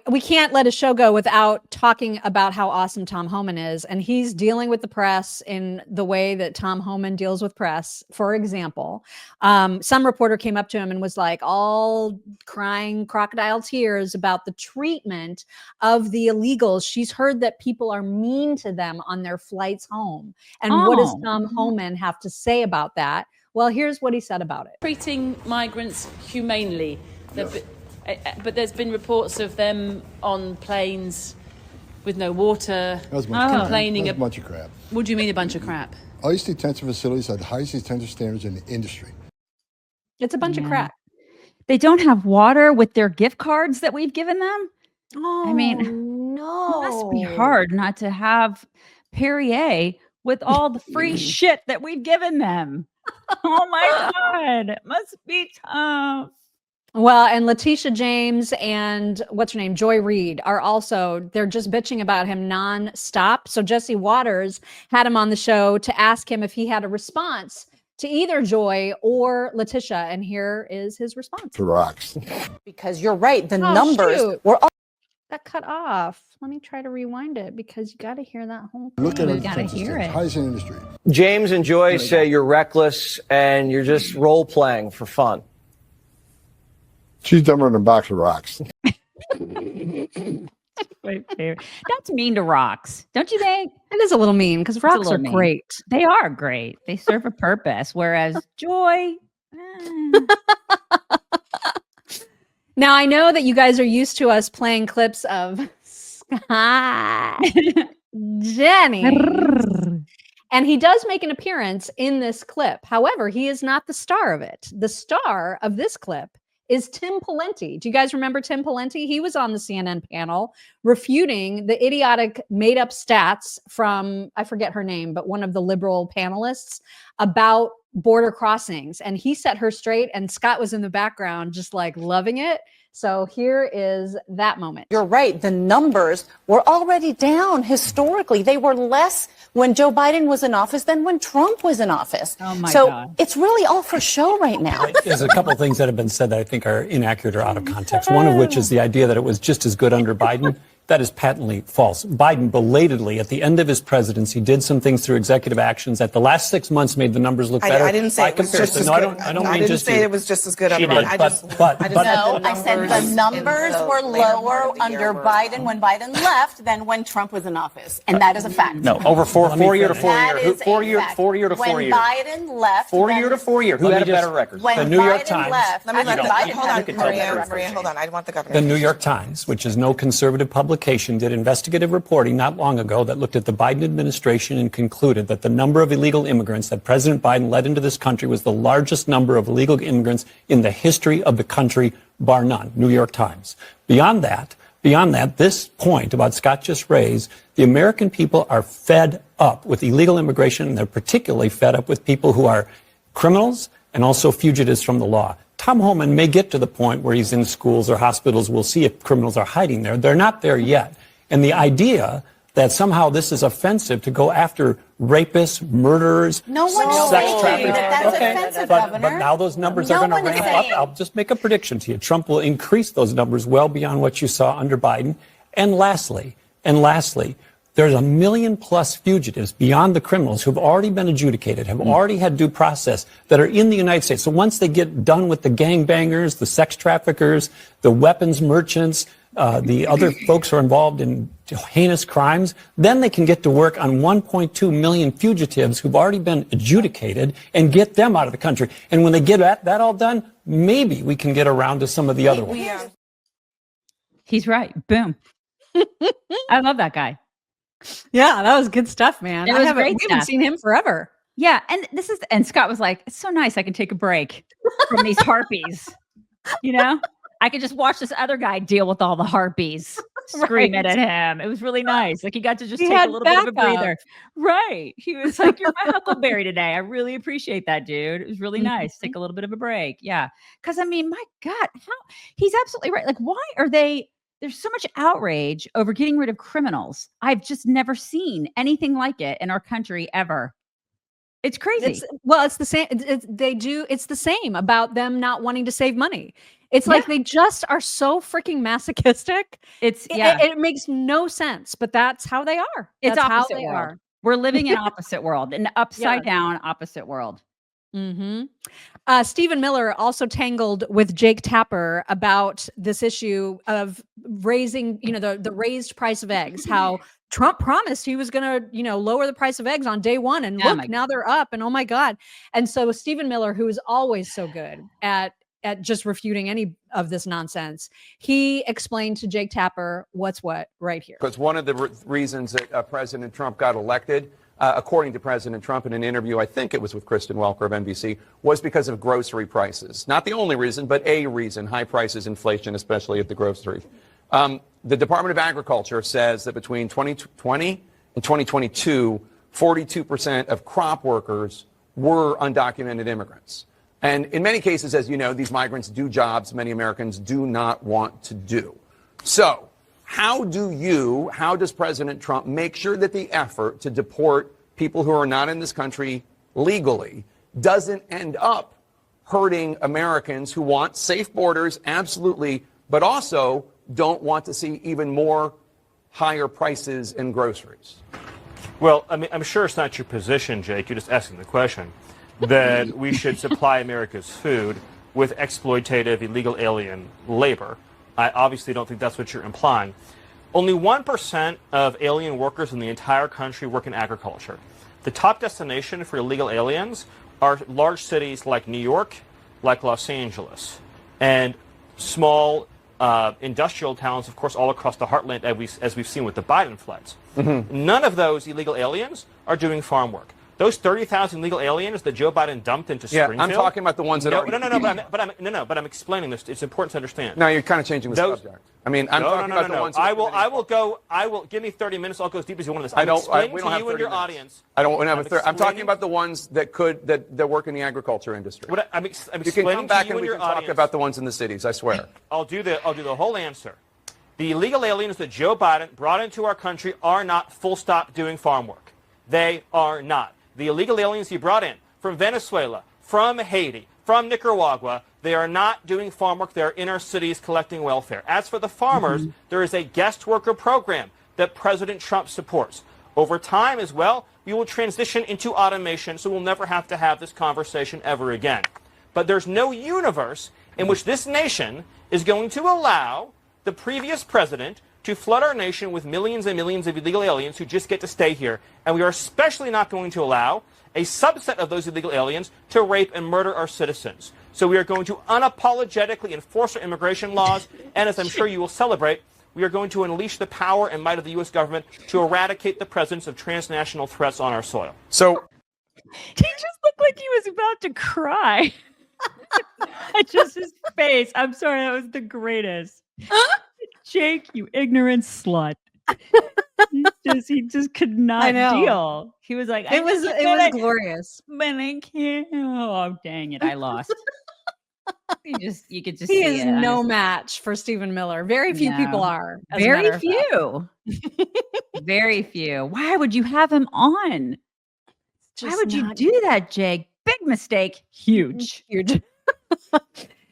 we can't let a show go without talking about how awesome Tom Homan is. And he's dealing with the press in the way that Tom Homan deals with press. For example, some reporter came up to him and was like all crying crocodile tears about the treatment of the illegals. She's heard that people are mean to them on their flights home. And what does Tom Homan have to say about that? Well, here's what he said about it. Treating migrants humanely. But there's been reports of them on planes with no water, complaining. That's a bunch of crap. What do you mean a bunch of crap? ICE detention facilities have the highest detention standards in the industry. It's a bunch of crap. They don't have water with their gift cards that we've given them. Oh, I mean, no. It must be hard not to have Perrier with all the free shit that we've given them. Oh my God. It must be tough. Well, and Letitia James and what's her name, Joy Reid, are also, they're just bitching about him nonstop. So Jesse Waters had him on the show to ask him if he had a response to either Joy or Letitia. And here is his response. The rocks. Because you're right. The numbers were all. That cut off. Let me try to rewind it because you got to hear that whole thing. Look at You gotta hear it. highest in the industry. James and Joy say you're reckless and you're just role playing for fun. She's dumber than a box of rocks. My favorite. That's mean to rocks, don't you think? It is a little mean because rocks are great. They are great. They serve a purpose. Whereas Joy. Now, I know that you guys are used to us playing clips of Scott Jennings. And he does make an appearance in this clip. However, he is not the star of it. The star of this clip is Tim Pawlenty. Do you guys remember Tim Pawlenty? He was on the CNN panel refuting the idiotic made-up stats from, I forget her name, but one of the liberal panelists about border crossings. And he set her straight, and Scott was in the background just like loving it. So here is that moment. You're right. The numbers were already down historically. They were less when Joe Biden was in office than when Trump was in office. Oh my so God. it's really all for show right now. There's a couple of things that have been said that I think are inaccurate or out of context. One of which is the idea that it was just as good under Biden. That is patently false. Biden belatedly, at the end of his presidency, did some things through executive actions that the last 6 months made the numbers look better. I didn't say it was just as good. I didn't say it was just as good under Biden. I said the numbers were lower under Biden when Biden left than when Trump was in office. And that is a fact. No, over four year to 4 year. That is Four year a fact. to 4 year. When Biden left. 4 year to 4 year. Who had a better record? When The New York Biden Times. left. Let me let Biden hold had on, a Maria, hold on. I want the governor. The New York Times, which is no conservative publication, did investigative reporting not long ago that looked at the Biden administration and concluded that the number of illegal immigrants that President Biden led into this country was the largest number of illegal immigrants in the history of the country, bar none. New York Times. Beyond that, this point about Scott just raised, the American people are fed up with illegal immigration, and they're particularly fed up with people who are criminals and also fugitives from the law. Tom Homan may get to the point where he's in schools or hospitals. We'll see if criminals are hiding there. They're not there yet. And the idea that somehow this is offensive to go after rapists, murderers, No one is sex saying traffickers. that that's offensive, Governor. But now those numbers are going to ramp up. I'll just make a prediction to you. Trump will increase those numbers well beyond what you saw under Biden. And lastly, there's 1 million plus fugitives beyond the criminals who've already been adjudicated, have already had due process, that are in the United States. So once they get done with the gangbangers, the sex traffickers, the weapons merchants, the other folks who are involved in heinous crimes, then they can get to work on 1.2 million fugitives who've already been adjudicated and get them out of the country. And when they get that all done, maybe we can get around to some of the other ones. He's right. Boom. I love that guy. Yeah, that was good stuff, man. It was great We haven't stuff. seen him forever. Yeah, and Scott was like, "It's so nice. I can take a break from these harpies. You know, I could just watch this other guy deal with all the harpies, scream it at him. It was really nice. Like he got to just take a little bit of a breather. Right? He was like, "You're my Huckleberry today. I really appreciate that, dude. It was really nice. Take a little bit of a break. Yeah, because I mean, my God, he's absolutely right. Like, why are they?" There's so much outrage over getting rid of criminals. I've just never seen anything like it in our country ever. It's crazy. It's the same. It's the same about them not wanting to save money. It's like they just are so freaking masochistic. It makes no sense, but that's how they are. It's That's how opposite they world. are. We're living in opposite world, an upside down opposite world. Stephen Miller also tangled with Jake Tapper about this issue of raising, the raised price of eggs, how Trump promised he was going to, lower the price of eggs on day one. And look, now they're up and oh my God. And so Stephen Miller, who is always so good at just refuting any of this nonsense, he explained to Jake Tapper what's what right here. Because one of the reasons that President Trump got elected, according to President Trump in an interview, I think it was with Kristen Welker of NBC, was because of grocery prices. Not the only reason, but a reason, high prices, inflation, especially at the grocery. The Department of Agriculture says that between 2020 and 2022, 42% of crop workers were undocumented immigrants. And in many cases, as you know, these migrants do jobs many Americans do not want to do. So how does President Trump make sure that the effort to deport people who are not in this country legally doesn't end up hurting Americans who want safe borders, absolutely, but also don't want to see even more higher prices in groceries? Well, I mean, I'm sure it's not your position, Jake. You're just asking the question, that we should supply America's food with exploitative illegal alien labor. I obviously don't think that's what you're implying. Only 1% of alien workers in the entire country work in agriculture. The top destination for illegal aliens are large cities like New York, like Los Angeles, and small industrial towns, of course, all across the heartland, as we've seen with the Biden floods. None of those illegal aliens are doing farm work. Those 30,000 illegal aliens that Joe Biden dumped into Springfield. I'm talking about the ones that but I'm explaining this. It's important to understand. No, you're kind of changing the subject. I mean, I'm talking about the ones. I will give me 30 minutes. I'll go as deep as you want on this. We don't have 30 your minutes. Audience. I don't have a 30. I'm talking about the ones that work in the agriculture industry. I'm you explaining can come back to you and we your can talk about the ones in the cities. I swear. I'll do the whole answer. The illegal aliens that Joe Biden brought into our country are not full stop doing farm work. They are not. The illegal aliens he brought in from Venezuela, from Haiti, from Nicaragua, they are not doing farm work. They are in our cities collecting welfare. As for the farmers, there is a guest worker program that President Trump supports. Over time as well, we will transition into automation, so we'll never have to have this conversation ever again. But there's no universe in which this nation is going to allow the previous president to flood our nation with millions and millions of illegal aliens who just get to stay here. And we are especially not going to allow a subset of those illegal aliens to rape and murder our citizens. So we are going to unapologetically enforce our immigration laws. And as I'm sure you will celebrate, we are going to unleash the power and might of the U.S. government to eradicate the presence of transnational threats on our soil. So he just looked like he was about to cry. Just his face. I'm sorry, that was the greatest. Jake, you ignorant slut. he just could not deal. He was like, it was glorious. But I can't. Oh, dang it, I lost. You could just he see is no match for Stephen Miller. Very few people are. Very few. Very few. Why would you have him on? Why would you do that, Jake? Big mistake. Huge.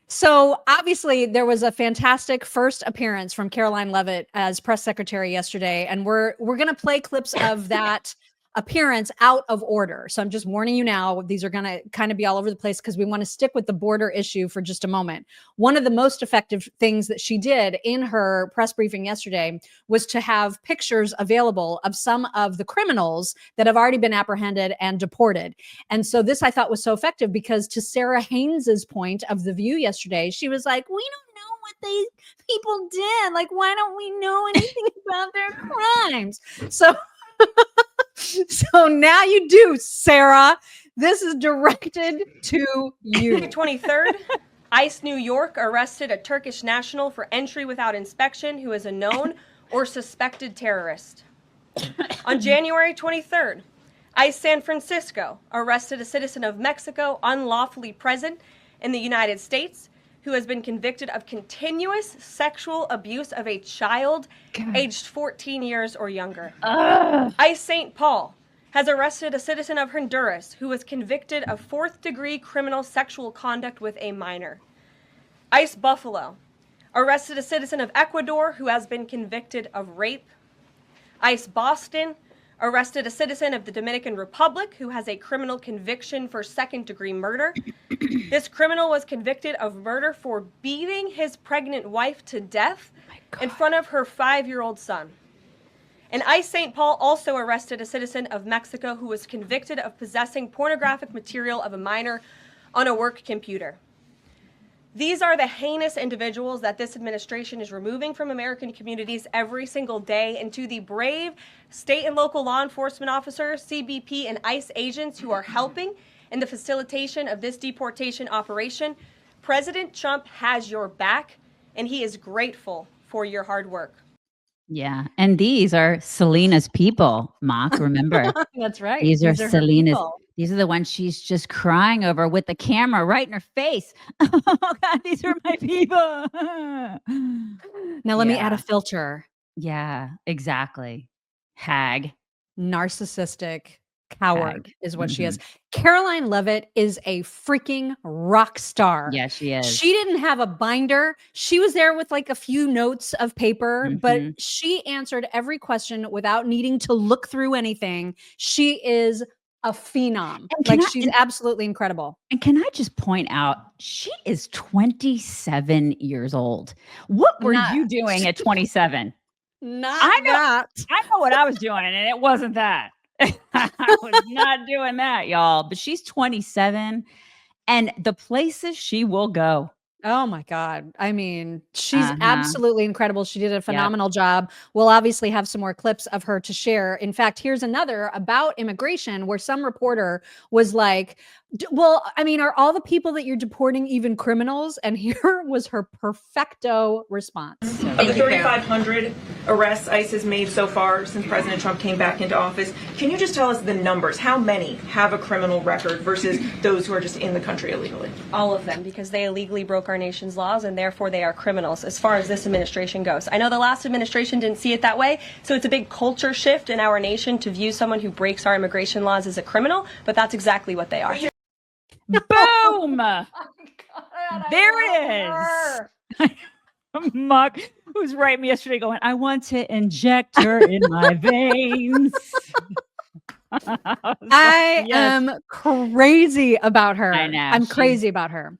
So obviously there was a fantastic first appearance from Karoline Leavitt as press secretary yesterday, and we're going to play clips of that appearance out of order. So I'm just warning you now, these are going to kind of be all over the place because we want to stick with the border issue for just a moment. One of the most effective things that she did in her press briefing yesterday was to have pictures available of some of the criminals that have already been apprehended and deported. And so this I thought was so effective because to Sarah Haynes's point of The View yesterday, she was like, we don't know what these people did. Like, why don't we know anything about their crimes? So now you do, Sarah. This is directed to you. 23rd, ICE New York arrested a Turkish national for entry without inspection who is a known or suspected terrorist. On January 23rd, ICE San Francisco arrested a citizen of Mexico unlawfully present in the United States who has been convicted of continuous sexual abuse of a child aged 14 years or younger. ICE St. Paul has arrested a citizen of Honduras who was convicted of 4th-degree criminal sexual conduct with a minor. ICE Buffalo arrested a citizen of Ecuador who has been convicted of rape. ICE Boston arrested a citizen of the Dominican Republic who has a criminal conviction for second-degree murder. This criminal was convicted of murder for beating his pregnant wife to death in front of her 5-year-old son. And ICE St. Paul also arrested a citizen of Mexico who was convicted of possessing pornographic material of a minor on a work computer. These are the heinous individuals that this administration is removing from American communities every single day, and to the brave state and local law enforcement officers, CBP, and ICE agents who are helping in the facilitation of this deportation operation, President Trump has your back, and he is grateful for your hard work. Yeah. And these are Selena's people, Mock, remember? That's right. These are Selena's. people. These are the ones she's just crying over with the camera right in her face. Oh, God, these are my people. Now let me add a filter. Yeah, exactly. Hag. Narcissistic coward Hag. is what she is. Karoline Leavitt is a freaking rock star. Yeah, she is. She didn't have a binder. She was there with like a few notes of paper, but she answered every question without needing to look through anything. She is a phenom. Like she's absolutely incredible. And can I just point out, she is 27 years old. What were you doing at 27? I know what I was doing, and it wasn't that. I was not doing that, y'all. But she's 27, and the places she will go. Oh my God. I mean, she's absolutely incredible. She did a phenomenal job. We'll obviously have some more clips of her to share. In fact, here's another about immigration where some reporter was like, well, I mean, are all the people that you're deporting even criminals? And here was her perfecto response. Of the 3,500 arrests ICE has made so far since President Trump came back into office, can you just tell us the numbers? How many have a criminal record versus those who are just in the country illegally? All of them, because they illegally broke our nation's laws and therefore they are criminals as far as this administration goes. I know the last administration didn't see it that way, so it's a big culture shift in our nation to view someone who breaks our immigration laws as a criminal, but that's exactly what they are. Boom! There it is. Muck, who's writing me yesterday going, I want to inject her in my veins. I am crazy about her. I know. I'm crazy about her.